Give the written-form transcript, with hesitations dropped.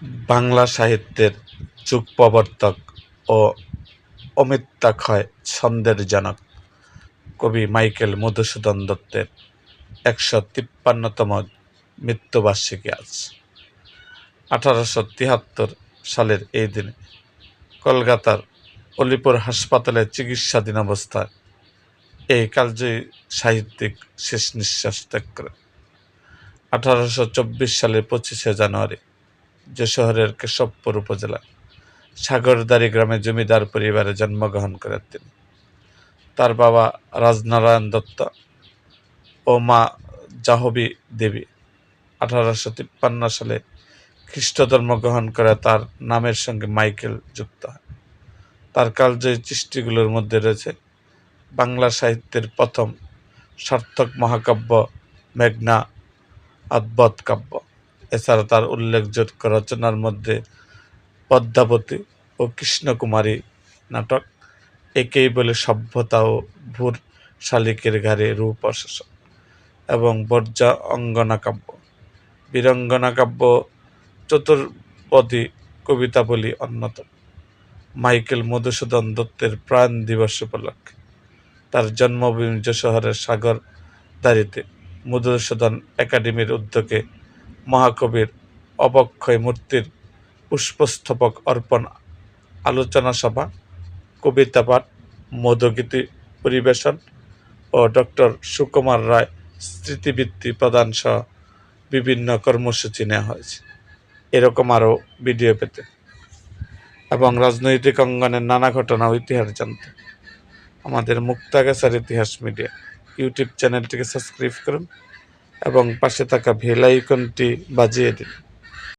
বাংলা সাহিত্যের যুগ প্রবর্তক ও অমৃতাক্ষয় ছন্দের জনক কবি মাইকেল মধুসূদন দত্তের ১৫৩তম মৃত্যুবার্ষিকী আজ। ১৮৭৩ সালের এই দিনে কলকাতার অলিপুর হাসপাতালে চিকিৎসাধীন অবস্থায় এই কালজয়ী সাহিত্যিক শেষ নিঃশ্বাস ত্যাগ করেন। ১৮২৪ সালের ২৫শে জানুয়ারি যে শহরের কেশবপুর উপজেলার সাগরদাড়ি গ্রামে জমিদার পরিবারে জন্মগ্রহণ করেন তিনি। তার বাবা রাজনারায়ণ দত্ত ও মা জাহ্নবী দেবী ১৮৫৩ সালে খ্রিস্ট ধর্ম গ্রহণ করে তার নামের সঙ্গে মাইকেল যুক্ত হয়। তার কালজয়ী সৃষ্টিগুলোর মধ্যে রয়েছে বাংলা সাহিত্যের প্রথম সার্থক মহাকাব্য মেঘনা আদ্বত কাব্য। এছাড়া তার উল্লেখযোগ্য রচনার মধ্যে পদ্মাবতী ও কৃষ্ণকুমারী নাটক, একেই বলে সভ্যতা ও ভূর শালিকের ঘাড়ে রূপ অশাসন এবং বর্জা অঙ্গনা কাব্য, বীরঙ্গনা কাব্য, চতুর্পদী কবিতাবলী অন্যতম। মাইকেল মধুসূদন দত্তের প্রাণ দিবস উপলক্ষে তার জন্মভূমি শহরের সাগরদাড়িতে মধুসূদন একাডেমির উদ্যোগে মহাকবির অবক্ষয় মূর্তির পুষ্পস্তবক অর্পণ, আলোচনা সভা, কবিতা পাঠ, মধুগীতি পরিবেশন ও ডক্টর সুকুমার রায় স্মৃতিবৃত্তি প্রদান সহ বিভিন্ন কর্মসূচি নেওয়া হয়েছে। এরকম আরও ভিডিও পেতে এবং রাজনৈতিক অঙ্গনের নানা ঘটনা ও ইতিহাস জানতে আমাদের মুক্তাগাছার ইতিহাস মিডিয়া ইউটিউব চ্যানেলটিকে সাবস্ক্রাইব করুন এবং পাশে থাকা বেল আইকনটি বাজিয়ে দিন।